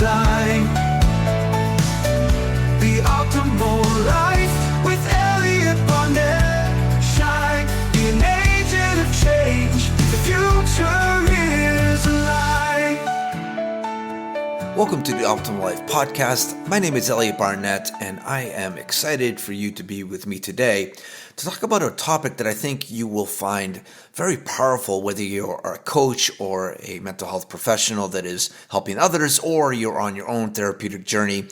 design. The optimal life with Elliot Barnett. Shine, be an agent of change. The future is alive. Welcome to the Optimal Life Podcast. My name is Elliot Barnett, and I am excited for you to be with me today to talk about a topic that I think you will find very powerful, whether you're a coach or a mental health professional that is helping others, or you're on your own therapeutic journey.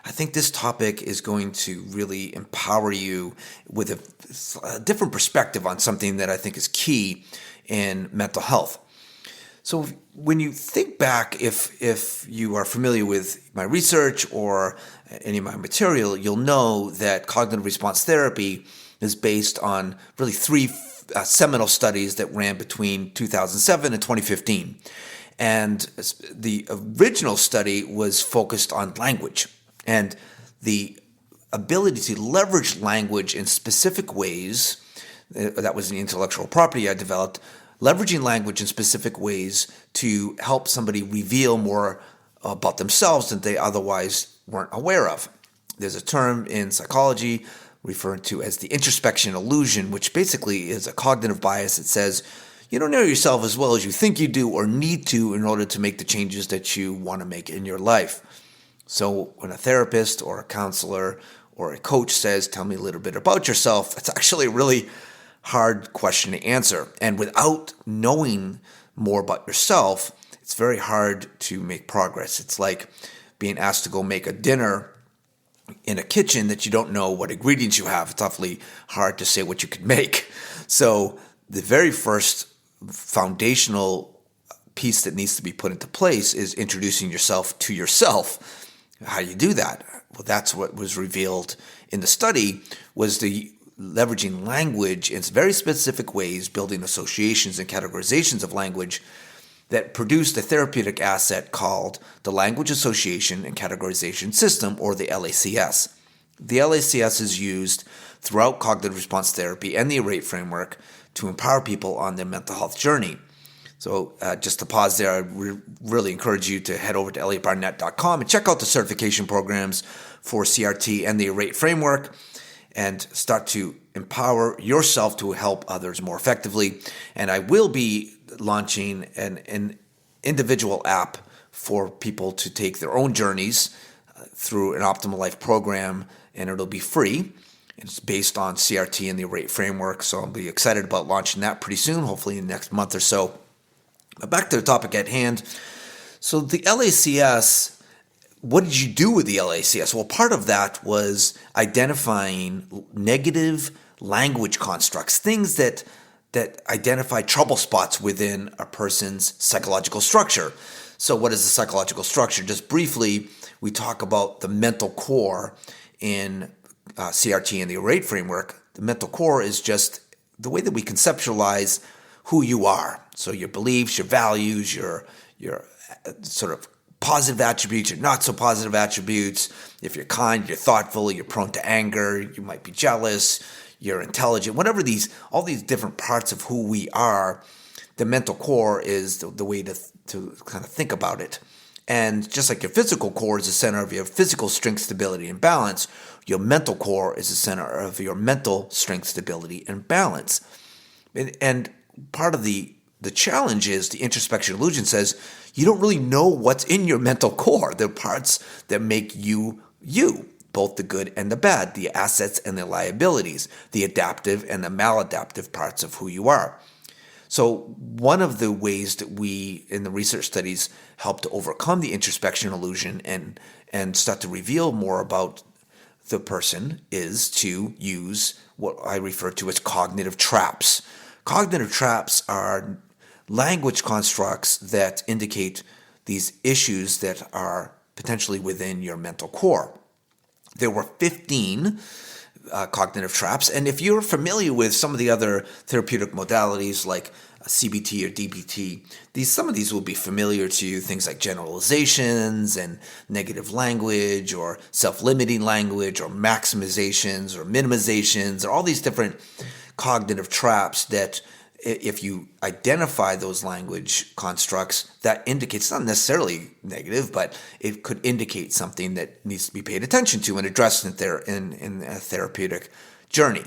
I think this topic is going to really empower you with a different perspective on something that I think is key in mental health. So when you think back, if you are familiar with my research or any of my material, you'll know that cognitive response therapy is based on really three seminal studies that ran between 2007 and 2015. And the original study was focused on language and the ability to leverage language in specific ways. That was the intellectual property I developed. Leveraging language in specific ways to help somebody reveal more about themselves than they otherwise weren't aware of. There's a term in psychology referred to as the introspection illusion, which basically is a cognitive bias that says you don't know yourself as well as you think you do or need to in order to make the changes that you want to make in your life. So when a therapist or a counselor or a coach says, tell me a little bit about yourself, it's actually really hard question to answer. And without knowing more about yourself, it's very hard to make progress. It's like being asked to go make a dinner in a kitchen that you don't know what ingredients you have. It's awfully hard to say what you could make. So the very first foundational piece that needs to be put into place is introducing yourself to yourself. How do you do that? Well, that's what was revealed in the study, was the leveraging language in very specific ways, building associations and categorizations of language that produced a therapeutic asset called the Language Association and Categorization System, or the LACS. The LACS is used throughout cognitive response therapy and the ARATE framework to empower people on their mental health journey. So just to pause there, I really encourage you to head over to elliottbarnett.com and check out the certification programs for CRT and the ARATE framework, and start to empower yourself to help others more effectively. And I will be launching an individual app for people to take their own journeys through an Optimal Life program, and it'll be free. It's based on CRT and the ARATE framework, so I'll be excited about launching that pretty soon, hopefully in the next month or so. But back to the topic at hand. So the LACS, what did you do with the LACS? Well, part of that was identifying negative language constructs, things that identify trouble spots within a person's psychological structure. So what is the psychological structure? Just briefly, we talk about the mental core in CRT and the ARATE framework. The mental core is just the way that we conceptualize who you are. So your beliefs, your values, your sort of positive attributes, your not so positive attributes. If you're kind, you're thoughtful, you're prone to anger, you might be jealous, you're intelligent, whatever all these different parts of who we are, the mental core is the way to kind of think about it. And just like your physical core is the center of your physical strength, stability, and balance, your mental core is the center of your mental strength, stability, and balance. And part of the challenge is the introspection illusion says you don't really know what's in your mental core, the parts that make you, both the good and the bad, the assets and the liabilities, the adaptive and the maladaptive parts of who you are. So one of the ways that we in the research studies help to overcome the introspection illusion and start to reveal more about the person is to use what I refer to as cognitive traps. Cognitive traps are language constructs that indicate these issues that are potentially within your mental core. There were 15 cognitive traps, and if you're familiar with some of the other therapeutic modalities like CBT or DBT, some of these will be familiar to you, things like generalizations and negative language or self-limiting language or maximizations or minimizations or all these different cognitive traps that if you identify those language constructs, that indicates not necessarily negative, but it could indicate something that needs to be paid attention to and addressed in a therapeutic journey.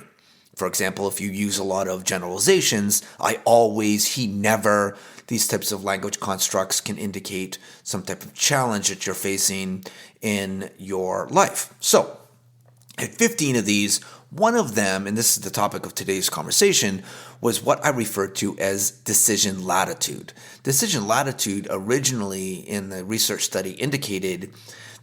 For example, if you use a lot of generalizations, I always, he never, these types of language constructs can indicate some type of challenge that you're facing in your life. So, at 15 of these, one of them, and this is the topic of today's conversation, was what I referred to as decision latitude. Decision latitude originally in the research study indicated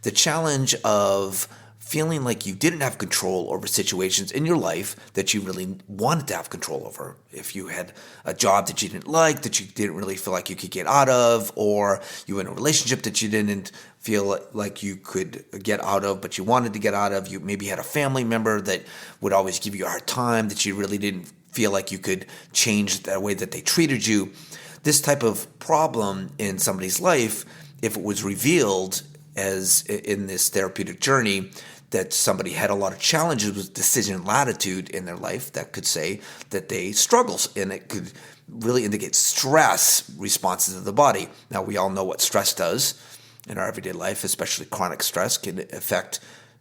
the challenge of feeling like you didn't have control over situations in your life that you really wanted to have control over. If you had a job that you didn't like, that you didn't really feel like you could get out of, or you were in a relationship that you didn't feel like you could get out of, but you wanted to get out of. You maybe had a family member that would always give you a hard time, that you really didn't feel like you could change the way that they treated you. This type of problem in somebody's life, if it was revealed as in this therapeutic journey, that somebody had a lot of challenges with decision latitude in their life, that could say that they struggle, and it could really indicate stress responses of the body. Now, we all know what stress does in our everyday life, especially chronic stress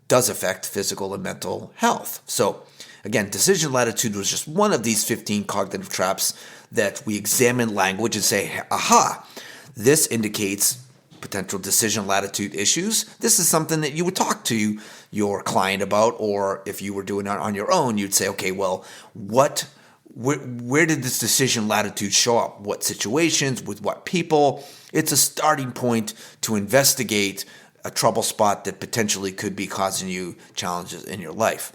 does affect physical and mental health. So again, decision latitude was just one of these 15 cognitive traps that we examine language and say, aha, this indicates potential decision latitude issues. This is something that you would talk to your client about, or if you were doing it on your own, you'd say, okay, well, where did this decision latitude show up? What situations, with what people? It's a starting point to investigate a trouble spot that potentially could be causing you challenges in your life.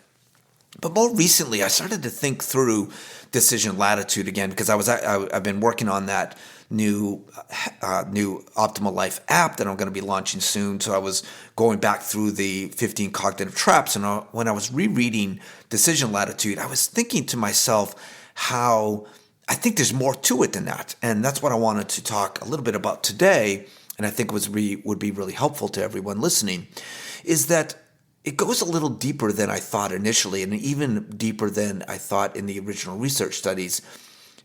But more recently, I started to think through decision latitude again, because I've been working on that new Optimal Life app that I'm going to be launching soon. So I was going back through the 15 cognitive traps, and when I was rereading Decision Latitude, I was thinking to myself how I think there's more to it than that, and that's what I wanted to talk a little bit about today. And I think would be really helpful to everyone listening, is that it goes a little deeper than I thought initially, and even deeper than I thought in the original research studies.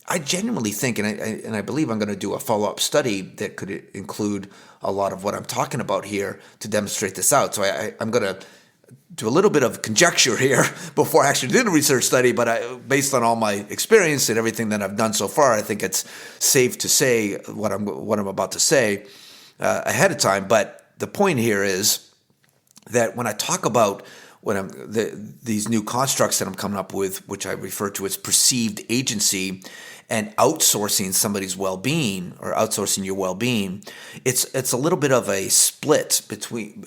I genuinely think, and I believe I'm going to do a follow-up study that could include a lot of what I'm talking about here to demonstrate this out. So I'm going to do a little bit of conjecture here before I actually did a research study, but based on all my experience and everything that I've done so far, I think it's safe to say what I'm about to say ahead of time. But the point here is that when I talk about these new constructs that I'm coming up with, which I refer to as perceived agency and outsourcing somebody's well-being or outsourcing your well-being, it's a little bit of a split between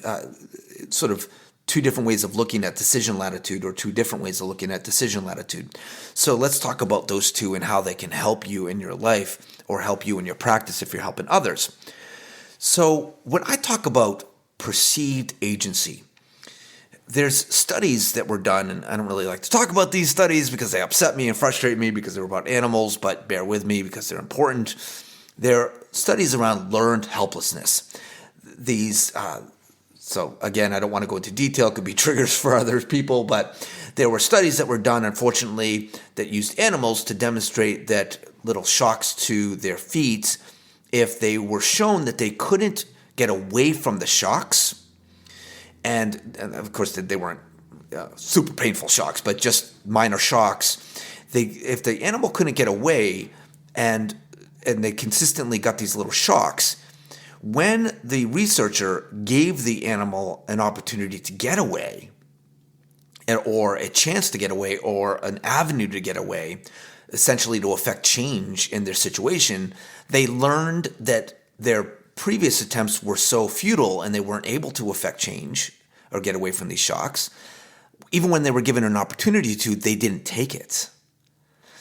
sort of two different ways of looking at decision latitude, or two different ways of looking at decision latitude. So let's talk about those two and how they can help you in your life or help you in your practice if you're helping others. So when I talk about perceived agency, there's studies that were done, and I don't really like to talk about these studies because they upset me and frustrate me because they're about animals, but bear with me because they're important. They're studies around learned helplessness. So again, I don't want to go into detail. It could be triggers for other people, but there were studies that were done, unfortunately, that used animals to demonstrate that little shocks to their feet, if they were shown that they couldn't get away from the shocks, and of course they weren't super painful shocks, but just minor shocks. If the animal couldn't get away, and they consistently got these little shocks, when the researcher gave the animal an opportunity to get away, or a chance to get away, or an avenue to get away, essentially to affect change in their situation, they learned that their previous attempts were so futile and they weren't able to affect change or get away from these shocks. Even when they were given an opportunity to, they didn't take it.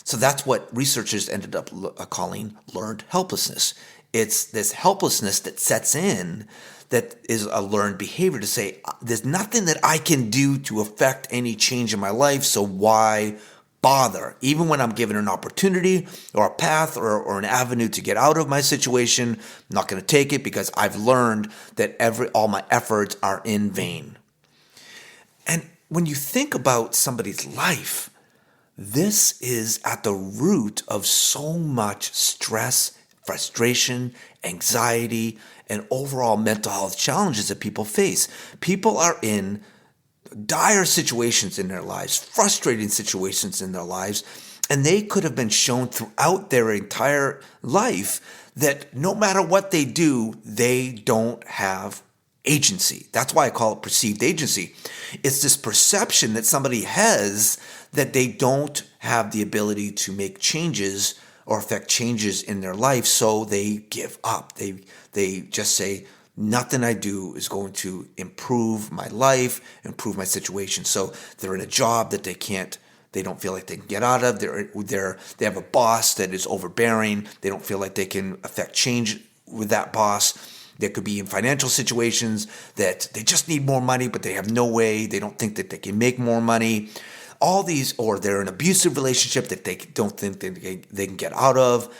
So that's what researchers ended up calling learned helplessness. It's this helplessness that sets in that is a learned behavior to say, there's nothing that I can do to affect any change in my life, so why bother? Even when I'm given an opportunity or a path or an avenue to get out of my situation, I'm not going to take it because I've learned that all my efforts are in vain. And when you think about somebody's life, This is at the root of so much stress, frustration, anxiety, and overall mental health challenges that people face. People are in dire situations in their lives, frustrating situations in their lives, and they could have been shown throughout their entire life that no matter what they do, they don't have agency. That's why I call it perceived agency. It's this perception that somebody has that they don't have the ability to make changes or affect changes in their life, so they give up. They just say, nothing I do is going to improve my life, improve my situation. So they're in a job that they don't feel like they can get out of. They have a boss that is overbearing. They don't feel like they can affect change with that boss. There could be in financial situations that they just need more money, but they have no way. They don't think that they can make more money. All these, or they're in an abusive relationship that they don't think they can get out of.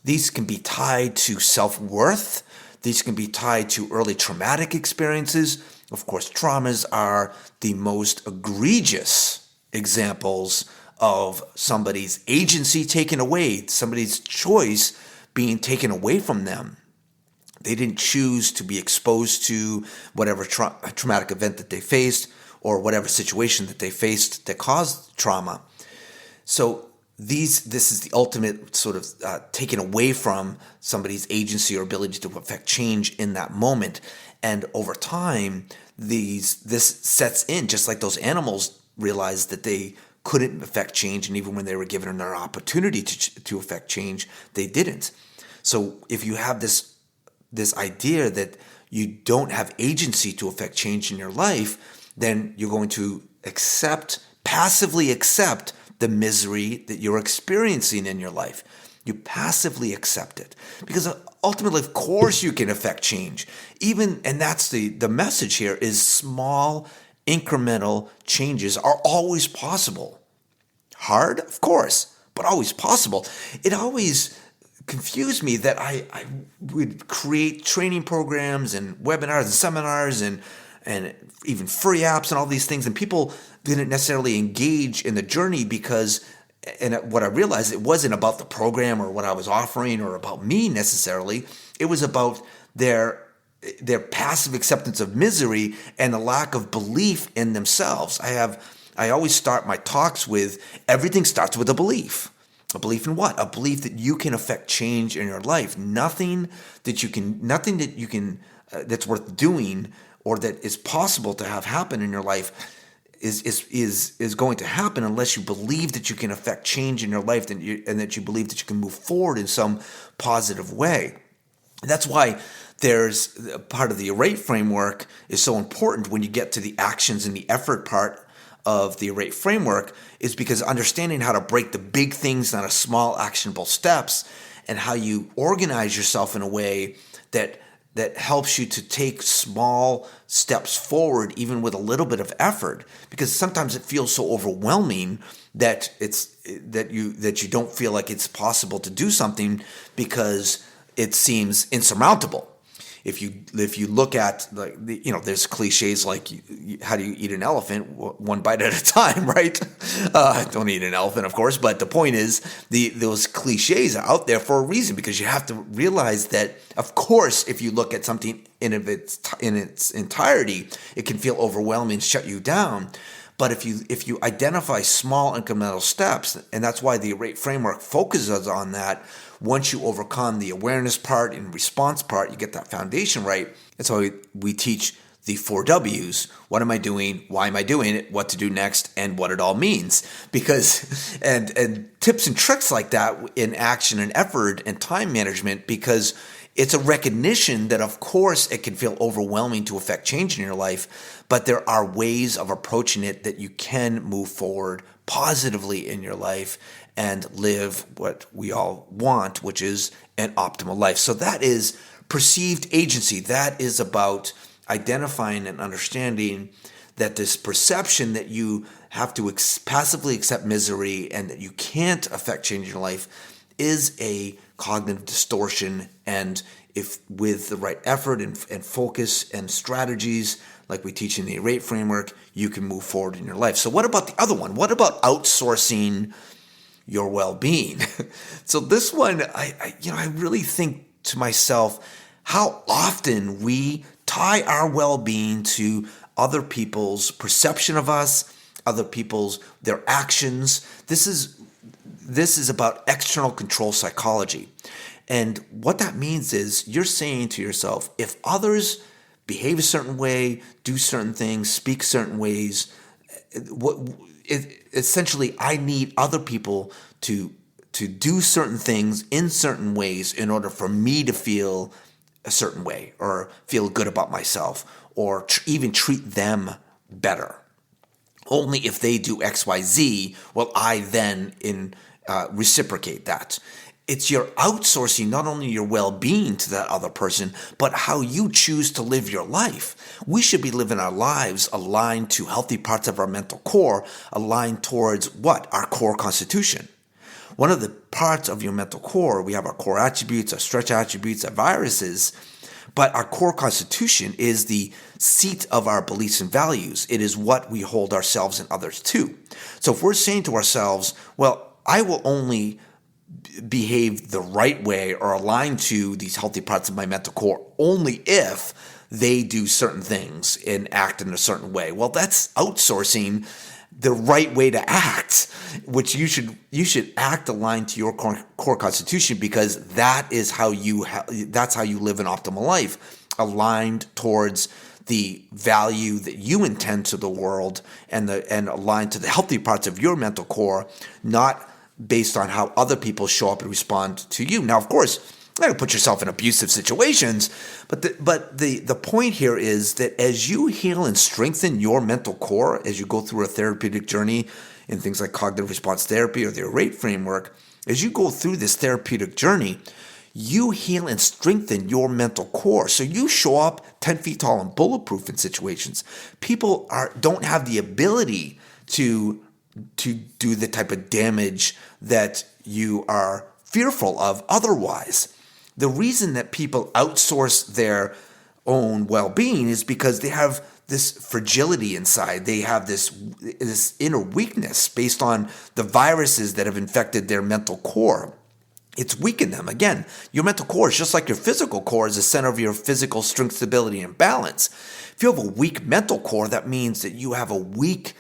These can be tied to self-worth. These can be tied to early traumatic experiences. Of course, traumas are the most egregious examples of somebody's agency taken away, somebody's choice being taken away from them. They didn't choose to be exposed to whatever traumatic event that they faced or whatever situation that they faced that caused trauma. So this is the ultimate sort of taken away from somebody's agency or ability to affect change in that moment. And over time, this sets in, just like those animals realized that they couldn't affect change, and even when they were given their opportunity to affect change, they didn't. So if you have this idea that you don't have agency to affect change in your life, then you're going to passively accept the misery that you're experiencing in your life. You passively accept it because ultimately, of course, you can affect change. And that's the message here is small incremental changes are always possible. Hard, of course, but always possible. It always confused me that I would create training programs and webinars and seminars and even free apps and all these things, and people didn't necessarily engage in the journey because, and what I realized, it wasn't about the program or what I was offering or about me necessarily. It was about their passive acceptance of misery and the lack of belief in themselves. I always start my talks with, everything starts with a belief. A belief in what? A belief that you can affect change in your life. Nothing that you can that's worth doing or that is possible to have happen in your life is going to happen unless you believe that you can affect change in your life and that you believe that you can move forward in some positive way. That's why there's part of the rate framework is so important when you get to the actions and the effort part of the rate framework, is because understanding how to break the big things down to small actionable steps and how you organize yourself in a way that helps you to take small steps forward, even with a little bit of effort, because sometimes it feels so overwhelming that you don't feel like it's possible to do something because it seems insurmountable. If you look at there's cliches like how do you eat an elephant? One bite at a time, right? Don't eat an elephant, of course, but the point is those cliches are out there for a reason, because you have to realize that, of course, if you look at something in its entirety, it can feel overwhelming, shut you down. But if you identify small incremental steps, and that's why the rate framework focuses on that. Once you overcome the awareness part and response part, you get that foundation right. That's why we teach the 4 W's. What am I doing? Why am I doing it? What to do next? And what it all means. Because and tips and tricks like that in action and effort and time management, because it's a recognition that, of course, it can feel overwhelming to affect change in your life, but there are ways of approaching it that you can move forward positively in your life and live what we all want, which is an optimal life. So that is perceived agency. That is about identifying and understanding that this perception that you have to passively accept misery and that you can't affect change in your life is a cognitive distortion. And if with the right effort and focus and strategies, like we teach in the 8 framework, you can move forward in your life. So what about the other one? What about outsourcing your well-being? So this one, I really think to myself how often we tie our well-being to other people's perception of us, other people's their actions. This is about external control psychology. And what that means is you're saying to yourself, if others behave a certain way, do certain things, speak certain ways, essentially I need other people to do certain things in certain ways in order for me to feel a certain way or feel good about myself or even treat them better. Only if they do X, Y, Z will I then reciprocate that. It's your outsourcing not only your well-being to that other person, but how you choose to live your life. We should be living our lives aligned to healthy parts of our mental core, aligned towards what? Our core constitution. One of the parts of your mental core, we have our core attributes, our stretch attributes, our viruses, but our core constitution is the seat of our beliefs and values. It is what we hold ourselves and others to. So if we're saying to ourselves, well, I will only behave the right way or align to these healthy parts of my mental core only if they do certain things and act in a certain way. Well, that's outsourcing the right way to act, which you should act aligned to your core constitution, because that is how that's how you live an optimal life, aligned towards the value that you intend to the world and aligned to the healthy parts of your mental core, not based on how other people show up and respond to you. Now, of course, you got to put yourself in abusive situations, but the point here is that as you heal and strengthen your mental core, as you go through a therapeutic journey in things like cognitive response therapy or the 8 framework, as you go through this therapeutic journey, you heal and strengthen your mental core. So you show up 10 feet tall and bulletproof in situations. People don't have the ability to do the type of damage that you are fearful of otherwise. The reason that people outsource their own well-being is because they have this fragility inside. They have this inner weakness based on the viruses that have infected their mental core. It's weakened them. Again, your mental core is just like your physical core is the center of your physical strength, stability, and balance. If you have a weak mental core, that means that you have a weak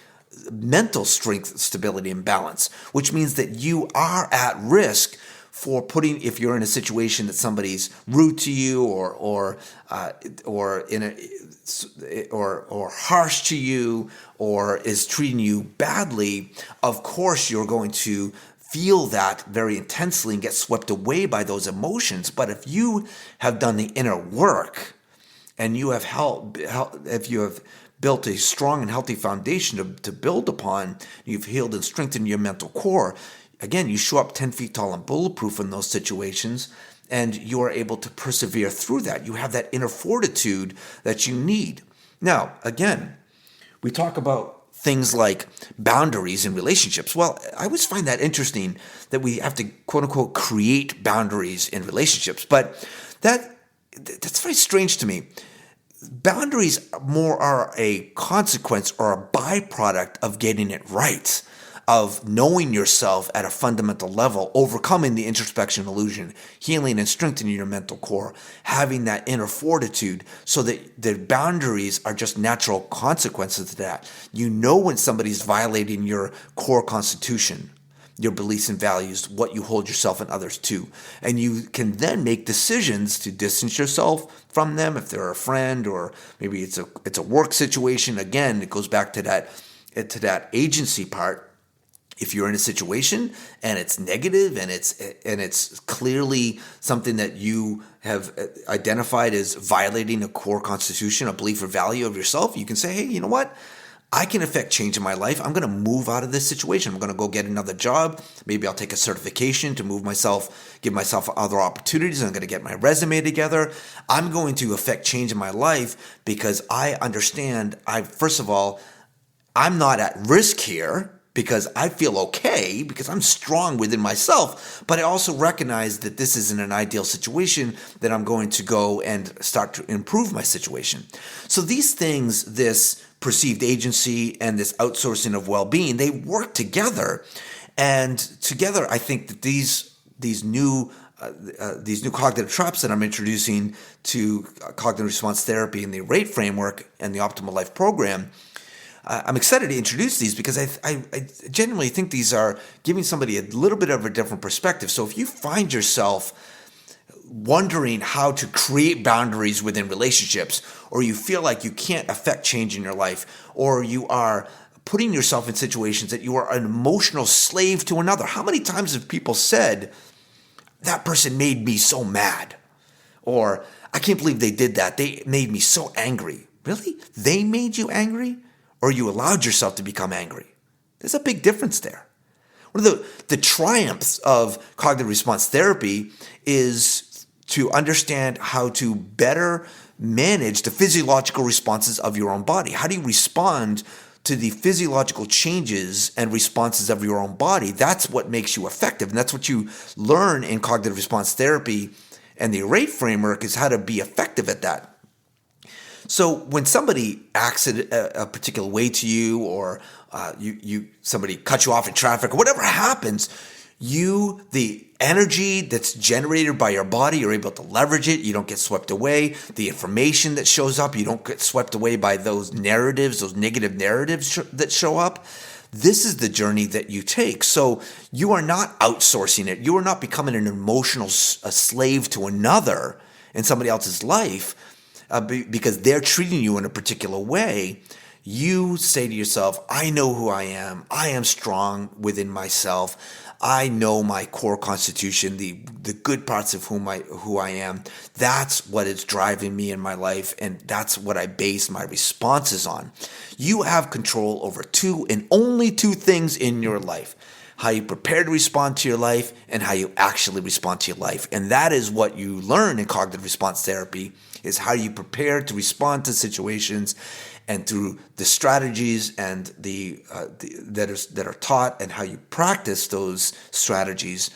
mental strength, stability, and balance, which means that you are at risk for if you're in a situation that somebody's rude to you or harsh to you or is treating you badly. Of course, you're going to feel that very intensely and get swept away by those emotions. But if you have done the inner work and you have if you have built a strong and healthy foundation to build upon, you've healed and strengthened your mental core, again, you show up 10 feet tall and bulletproof in those situations, and you are able to persevere through that. You have that inner fortitude that you need. Now, again, we talk about things like boundaries in relationships. Well, I always find that interesting that we have to, quote unquote, create boundaries in relationships. But that's very strange to me. Boundaries more are a consequence or a byproduct of getting it right, of knowing yourself at a fundamental level, overcoming the introspection illusion, healing and strengthening your mental core, having that inner fortitude, so that the boundaries are just natural consequences of that. You know when somebody's violating your core constitution, your beliefs and values, what you hold yourself and others to. And you can then make decisions to distance yourself from them if they're a friend, or maybe it's a work situation. Again, it goes back to that agency part. If you're in a situation and it's negative and it's clearly something that you have identified as violating a core constitution, a belief or value of yourself, you can say, hey, you know what? I can affect change in my life. I'm going to move out of this situation. I'm going to go get another job. Maybe I'll take a certification to give myself other opportunities. I'm going to get my resume together. I'm going to affect change in my life because I understand, first of all, I'm not at risk here, because I feel okay, because I'm strong within myself, but I also recognize that this isn't an ideal situation, that I'm going to go and start to improve my situation. So these things, this perceived agency and this outsourcing of well-being, they work together. And together, I think that these new cognitive traps that I'm introducing to cognitive response therapy and the RATE framework and the Optimal Life program, I'm excited to introduce these because I genuinely think these are giving somebody a little bit of a different perspective. So if you find yourself wondering how to create boundaries within relationships, or you feel like you can't affect change in your life, or you are putting yourself in situations that you are an emotional slave to another. How many times have people said, that person made me so mad? Or, I can't believe they did that. They made me so angry. Really? They made you angry? Or you allowed yourself to become angry? There's a big difference there. One of the triumphs of cognitive response therapy is to understand how to better manage the physiological responses of your own body. How do you respond to the physiological changes and responses of your own body? That's what makes you effective. And that's what you learn in cognitive response therapy and the RATE framework, is how to be effective at that. So when somebody acts a particular way to you, or somebody cuts you off in traffic, or whatever happens, the energy that's generated by your body, you're able to leverage it. You don't get swept away. The information that shows up, you don't get swept away by those narratives, those negative narratives that show up. This is the journey that you take. So you are not outsourcing it. You are not becoming an emotional slave to another in somebody else's life because they're treating you in a particular way. You say to yourself, I know who I am. I am strong within myself. I know my core constitution, the good parts of who I am. That's what is driving me in my life, and that's what I base my responses on. You have control over two and only two things in your life: how you prepare to respond to your life and how you actually respond to your life. And that is what you learn in cognitive response therapy, is how you prepare to respond to situations, and through the strategies and that are taught, and how you practice those strategies,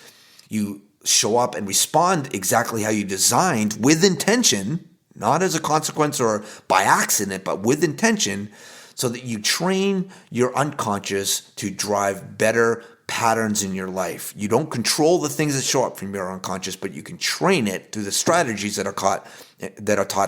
you show up and respond exactly how you designed, with intention, not as a consequence or by accident, but with intention, so that you train your unconscious to drive better patterns in your life. You don't control the things that show up from your unconscious, but you can train it through the strategies that are taught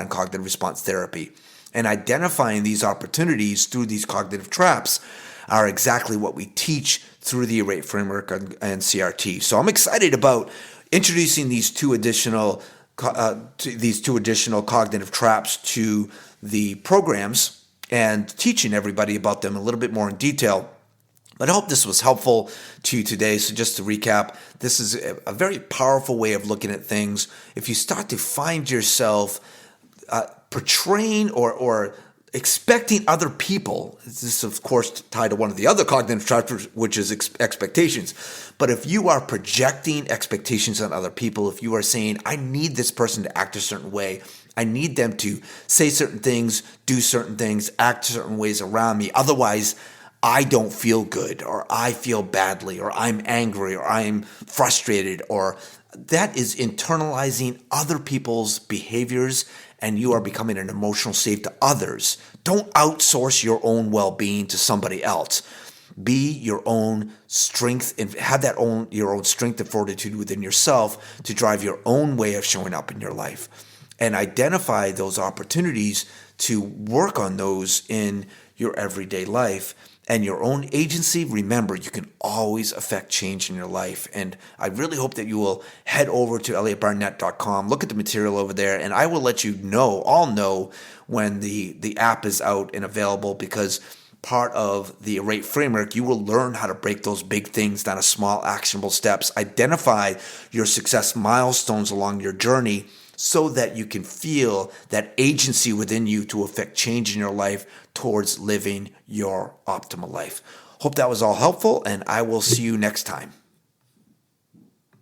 in cognitive response therapy. And identifying these opportunities through these cognitive traps are exactly what we teach through the RATE framework and CRT. So I'm excited about introducing these two additional cognitive traps to the programs and teaching everybody about them a little bit more in detail. But I hope this was helpful to you today. So just to recap, this is a very powerful way of looking at things. If you start to find yourself portraying or expecting other people, this is of course tied to one of the other cognitive traps, which is expectations. But if you are projecting expectations on other people, if you are saying, I need this person to act a certain way, I need them to say certain things, do certain things, act certain ways around me, otherwise I don't feel good, or I feel badly, or I'm angry, or I'm frustrated, or that is internalizing other people's behaviors, and you are becoming an emotional slave to others. Don't outsource your own well-being to somebody else. Be your own strength and have your own strength and fortitude within yourself to drive your own way of showing up in your life, and identify those opportunities to work on those in your everyday life. And your own agency, remember, you can always affect change in your life. And I really hope that you will head over to elliottbarnett.com, look at the material over there, and I will let you all know when the app is out and available, because part of the RATE framework, you will learn how to break those big things down to small, actionable steps, identify your success milestones along your journey, so that you can feel that agency within you to affect change in your life towards living your optimal life. Hope that was all helpful, and I will see you next time.